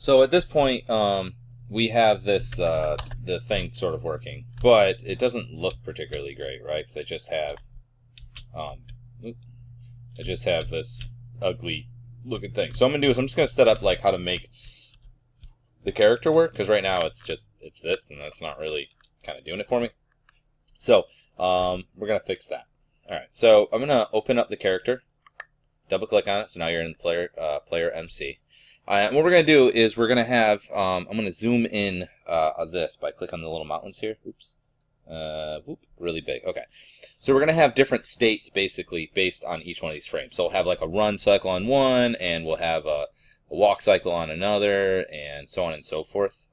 So at this point, we have this the thing sort of working, but it doesn't look particularly great, right? Because um, I just have this ugly looking thing. So I'm gonna do is I'm just gonna set up like how to make the character work, because right now it's this, and that's not really kind of doing it for me. So we're gonna fix that. All right. So I'm gonna open up the character, double click on it. So now you're in player MC. And what we're going to do is we're going to have, I'm going to zoom in this by clicking on the little mountains here. Oops. Really big. Okay. So we're going to have different states basically based on each one of these frames. So we'll have like a run cycle on one, and we'll have a walk cycle on another, and so on and so forth.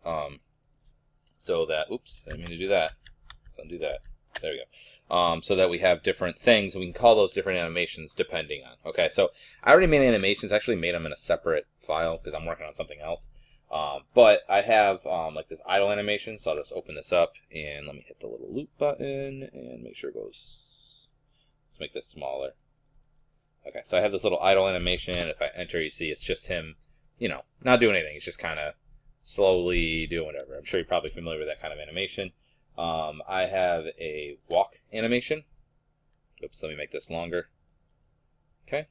So that, oops, I didn't mean to do that. So I'll do that. There we go. So that we have different things, and we can call those different animations depending on. Okay, so I already made animations. I actually made them in a separate file because I'm working on something else. But I have like this idle animation, so I'll just open this up, and let me hit the little loop button and make sure it goes. Let's make this smaller. Okay, so I have this little idle animation. If I enter, you see it's just him, not doing anything. It's just kind of slowly doing whatever. I'm sure you're probably familiar with that kind of animation. I have a walk animation. Oops, let me make this longer. Okay.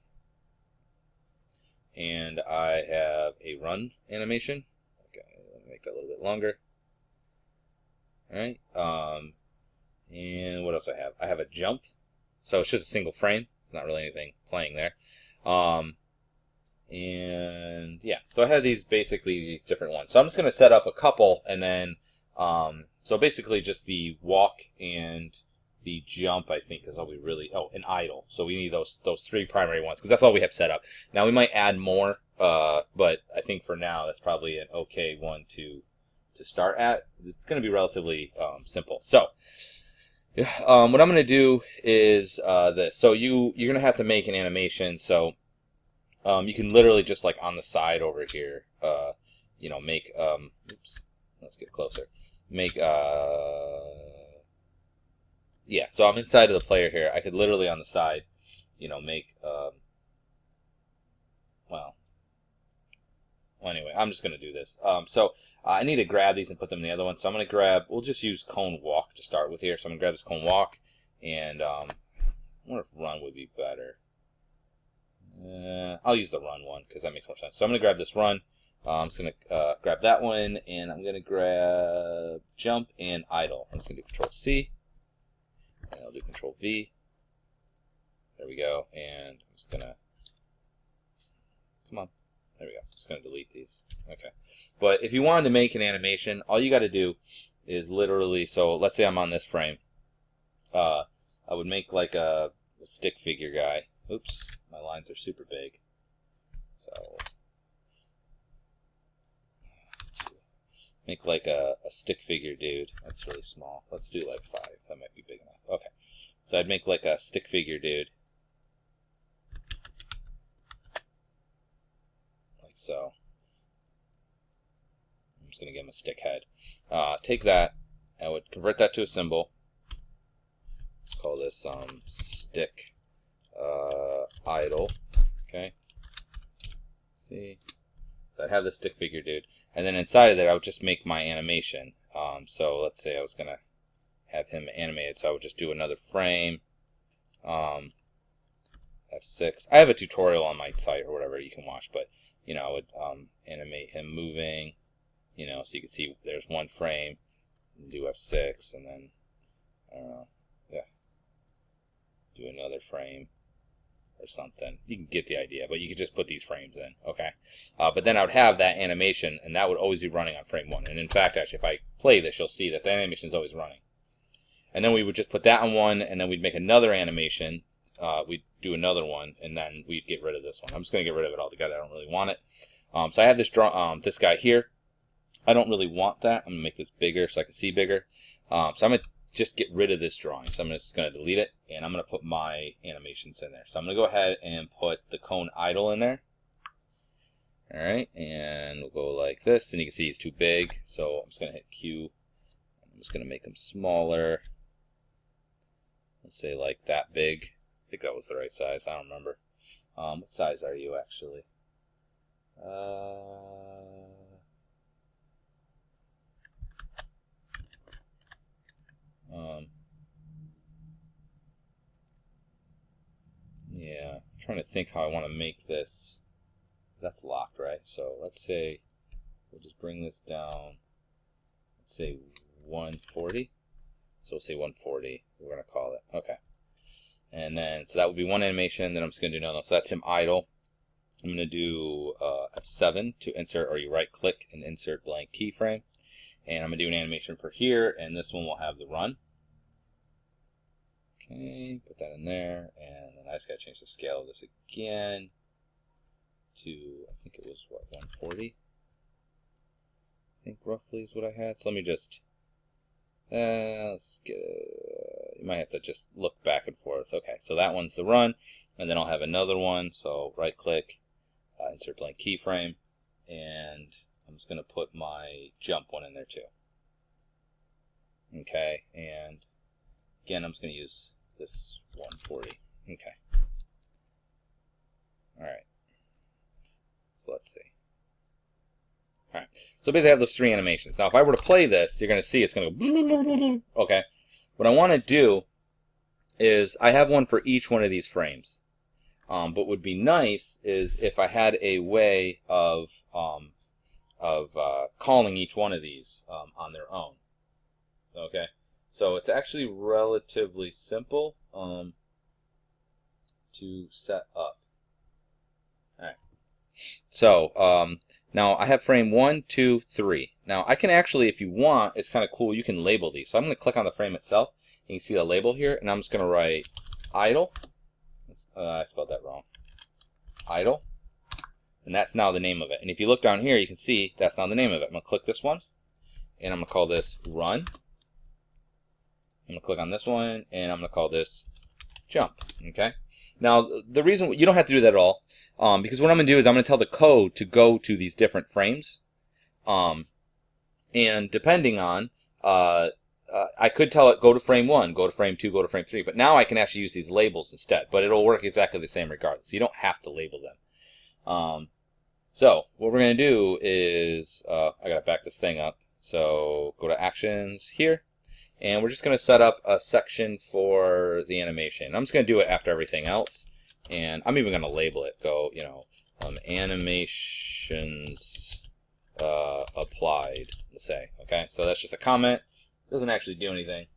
And I have a run animation. Okay, let me make that a little bit longer. Alright. And what else I have? I have a jump. So it's just a single frame. Not really anything playing there. And yeah, so I have these different ones. So I'm just going to set up a couple, and then so basically just the walk and the jump, I think, is all we really... Oh, and idle. So we need those three primary ones, because that's all we have set up. Now, we might add more, but I think for now, that's probably an okay one to start at. It's going to be relatively simple. So, what I'm going to do is this. So you're going to have to make an animation. So you can literally just, like, on the side over here, make... oops, let's get closer. Make yeah, so I'm inside of the player here. I could literally on the side, make well anyway, I'm just gonna do this. So I need to grab these and put them in the other one. So I'm gonna we'll just use cone walk to start with here. So I'm gonna grab this cone walk, and I wonder if run would be better. I'll use the run one because that makes more sense. So I'm gonna grab this run. I'm just going to grab that one, and I'm going to grab jump and idle. I'm just going to do Control C, and I'll do Control V. There we go, and I'm just going to, come on, there we go. I'm just going to delete these. Okay. But if you wanted to make an animation, all you got to do is literally, so let's say I'm on this frame. I would make like a stick figure guy. Oops, my lines are super big. So... make like a stick figure dude. That's really small. Let's do like 5. That might be big enough. Okay. So I'd make like a stick figure dude. Like so. I'm just going to give him a stick head. Take that. I would convert that to a symbol. Let's call this stick idle. Okay. See? So I'd have the stick figure dude. And then inside of there, I would just make my animation. So let's say I was going to have him animated. So I would just do another frame. F6. I have a tutorial on my site or whatever you can watch. But, I would animate him moving. So you can see there's one frame. Do F6. And then, do another frame. Or something. You can get the idea, but you could just put these frames in, okay? But then I would have that animation, and that would always be running on frame 1. And in fact, actually, if I play this, you'll see that the animation is always running. And then we would just put that on one, and then we'd make another animation. We'd do another one, and then we'd get rid of this one. I'm just going to get rid of it altogether. I don't really want it. So I have this this guy here. I don't really want that. I'm going to make this bigger so I can see bigger. So I'm going to just get rid of this drawing. So I'm just going to delete it, and I'm going to put my animations in there. So I'm going to go ahead and put the cone idle in there. All right, and we'll go like this, and you can see he's too big. So I'm just going to hit Q. I'm just going to make him smaller. Let's say like that big. I think that was the right size. I don't remember. What size are you actually? trying to think how I want to make this. That's locked, right? So let's say we'll just bring this down. Let's say 140. So we'll say 140. We're going to call it. Okay. And then, so that would be one animation. Then I'm just going to do another. So that's him idle. I'm going to do F7 to insert, or you right click and insert blank keyframe. And I'm going to do an animation for here. And this one will have the run. Okay, put that in there. And then I just got to change the scale of this again to, I think it was, what, 140? I think roughly is what I had. So let me just, let's get, you might have to just look back and forth. Okay, so that one's the run, and then I'll have another one. So right click, insert blank keyframe, and I'm just going to put my jump one in there too. Okay, and again, I'm just going to use this 140. Okay. All right. So let's see. All right. So basically I have those three animations. Now if I were to play this, you're going to see it's going to go. Okay. What I want to do is I have one for each one of these frames. But what would be nice is if I had a way of calling each one of these on their own. Okay. So it's actually relatively simple to set up. All right. So now I have frame 1, 2, 3. Now I can actually, if you want, it's kind of cool, you can label these. So I'm going to click on the frame itself. You can see the label here, and I'm just going to write idle. I spelled that wrong. Idle. And that's now the name of it. And if you look down here, you can see that's now the name of it. I'm going to click this one, and I'm going to call this run. I'm going to click on this one, and I'm going to call this jump. Okay. Now, the reason you don't have to do that at all, because what I'm going to do is I'm going to tell the code to go to these different frames, and depending on, I could tell it go to frame 1, go to frame 2, go to frame 3, but now I can actually use these labels instead. But it'll work exactly the same regardless. You don't have to label them. So what we're going to do is I got to back this thing up. So go to actions here. And we're just going to set up a section for the animation. I'm just going to do it after everything else. And I'm even going to label it. Go, you know, animations applied, we'll say. Okay, so that's just a comment. Doesn't actually do anything.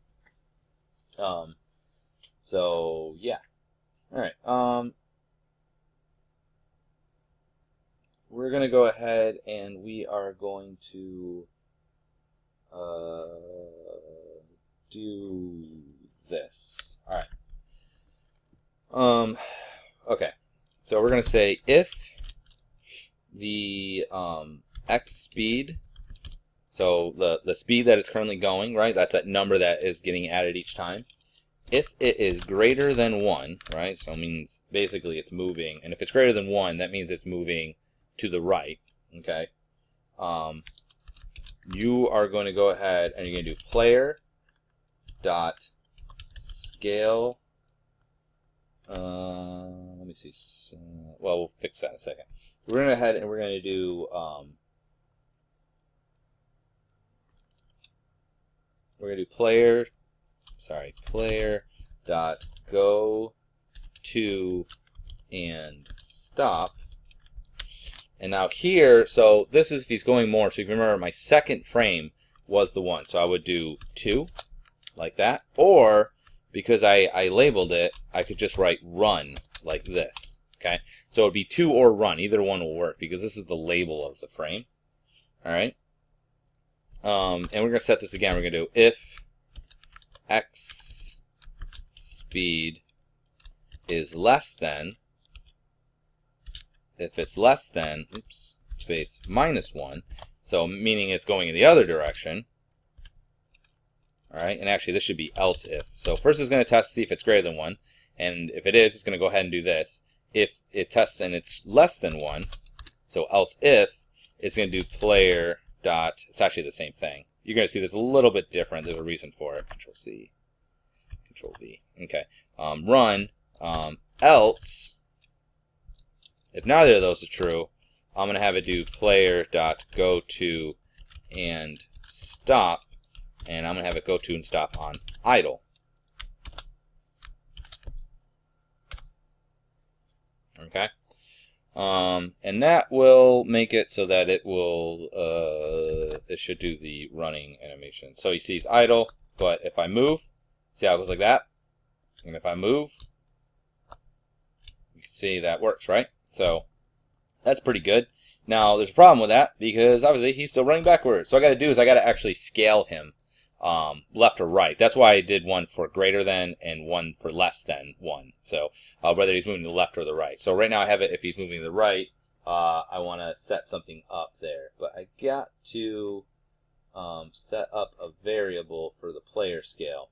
So, yeah. All right. We're going to go ahead and we are going to do this. All right. Okay. So we're going to say if the x speed, so the speed that it's currently going, right? That's that number that is getting added each time. If it is greater than 1, right? So it means basically it's moving, and if it's greater than 1, that means it's moving to the right. Okay. You are going to go ahead and you're going to do player dot scale. Let me see. Well, we'll fix that in a second. We're going to go ahead and we're going to do player dot go to and stop. And now here, so this is if he's going more. So you can remember my second frame was the 1. So I would do 2 like that. Or because I labeled it, I could just write run like this. Okay. So it would be 2 or run. Either one will work because this is the label of the frame. All right. And we're going to set this again. We're going to do if x speed is less than, if it's less than, oops, space -1, so meaning it's going in the other direction. All right, and actually this should be else if. So first it's going to test to see if it's greater than 1, and if it is, it's going to go ahead and do this. If it tests and it's less than 1, so else if, it's going to do player dot, it's actually the same thing. You're going to see this a little bit different. There's a reason for it. Control C, Control V. Okay, run, else, if neither of those are true, I'm going to have it do player dot go to and stop, and I'm going to have it go to and stop on idle. Okay. And that will make it so that it will, it should do the running animation. So you see it's idle, but if I move, see how it goes like that? And if I move, you can see that works, right? So that's pretty good. Now there's a problem with that because obviously he's still running backwards. So what I got to do is I got to actually scale him left or right. That's why I did one for greater than and one for less than 1. So whether he's moving to the left or the right. So right now I have it if he's moving to the right. I want to set something up there, but I got to set up a variable for the player scale.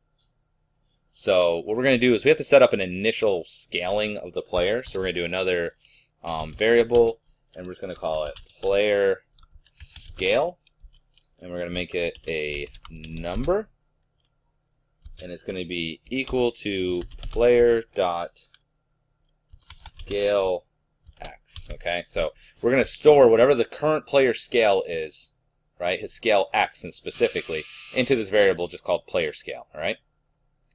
So what we're going to do is we have to set up an initial scaling of the player. So we're going to do another variable, and we're just going to call it player scale. And we're going to make it a number, and it's going to be equal to player dot scale x. Okay, so we're going to store whatever the current player scale is, right? His scale x, and specifically into this variable just called player scale. All right.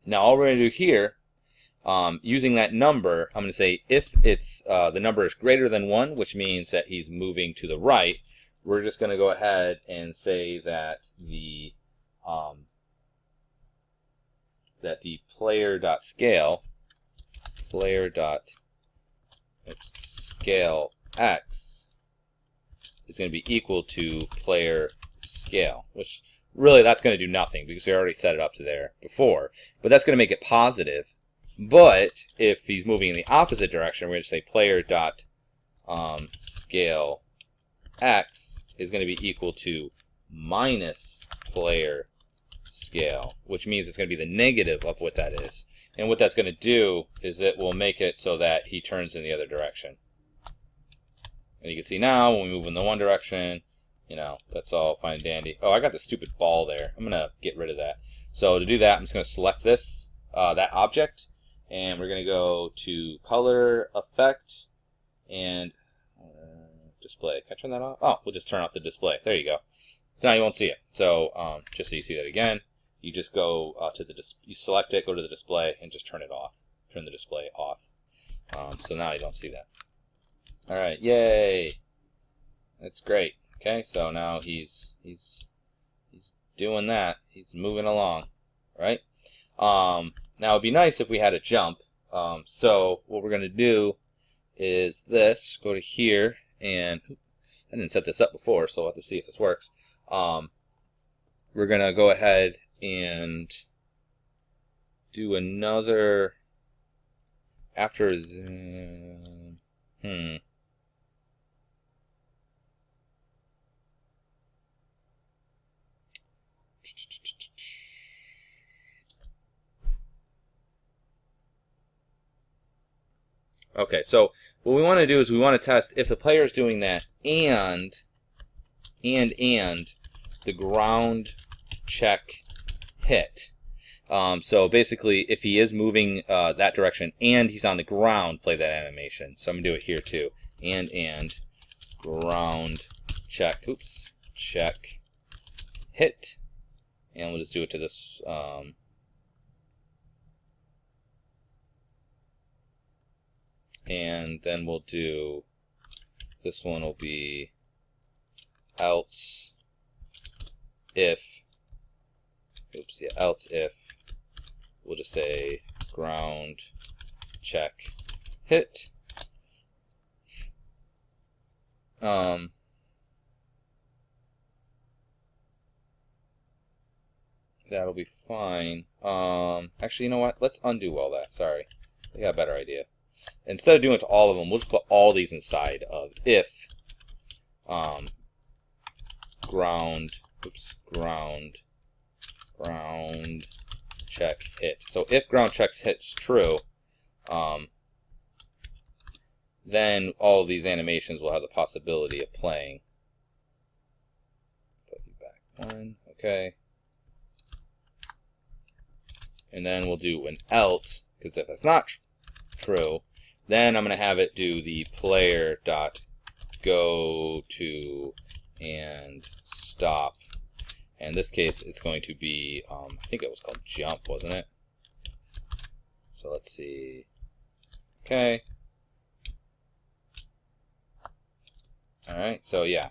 Now all we're going to do here, using that number, I'm going to say if it's the number is greater than 1, which means that he's moving to the right. We're just going to go ahead and say that the player.scale scale x is going to be equal to player scale, which really that's going to do nothing because we already set it up to there before. But that's going to make it positive. But if he's moving in the opposite direction, we're going to say player.scale x is going to be equal to minus player scale, which means it's going to be the negative of what that is. And what that's going to do is it will make it so that he turns in the other direction. And you can see now when we move in the one direction, you know, that's all fine and dandy. Oh, I got the stupid ball there. I'm going to get rid of that. So to do that, I'm just going to select this, that object, and we're going to go to color effect and display. Can I turn that off? Oh, we'll just turn off the display. There you go. So now you won't see it. So just so you see that again, you just go to the you select it, go to the display, and just turn it off. Turn the display off. So now you don't see that. All right, yay! That's great. Okay, so now he's doing that. He's moving along, right? Now it'd be nice if we had a jump. So what we're gonna do is this. Go to here. And I didn't set this up before, so we'll have to see if this works. We're going to go ahead and do another after the... Okay, so what we want to do is we want to test if the player is doing that and the ground check hit. So basically, if he is moving that direction and he's on the ground, play that animation. So I'm going to do it here too. And ground check, check hit. And we'll just do it to this... and then we'll do, this one will be else if, else if, we'll just say ground check hit. That'll be fine. Actually, you know what? Let's undo all that. Sorry. I got a better idea. Instead of doing it to all of them, we'll just put all these inside of if ground check hit. So if ground check hit's true, then all of these animations will have the possibility of playing. Put you back one, okay. And then we'll do an else, because if that's not true, then I'm going to have it do the player dot go to and stop. And in this case, it's going to be, I think it was called jump, wasn't it? So let's see. Okay. All right, so yeah,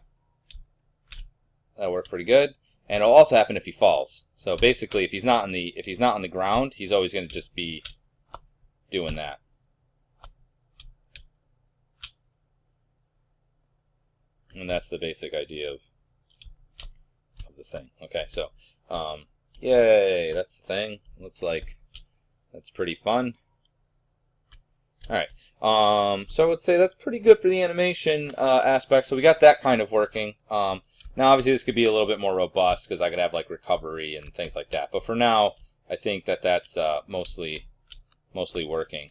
that'll work pretty good. And it'll also happen if he falls. So basically, if he's not on the ground, he's always going to just be doing that. And that's the basic idea of the thing. Okay, so yay, that's the thing. Looks like that's pretty fun. All right, so I would say that's pretty good for the animation aspect. So we got that kind of working. Now, obviously, this could be a little bit more robust because I could have like recovery and things like that. But for now, I think that that's mostly working.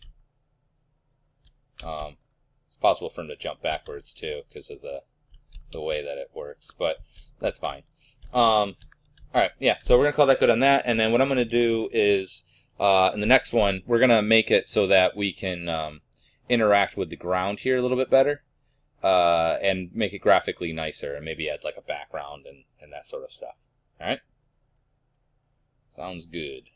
It's possible for him to jump backwards too because of the way that it works, but that's fine. All right, yeah. So we're gonna call that good on that, and then what I'm gonna do is in the next one we're gonna make it so that we can interact with the ground here a little bit better. And make it graphically nicer, and maybe add like a background and that sort of stuff. All right, sounds good.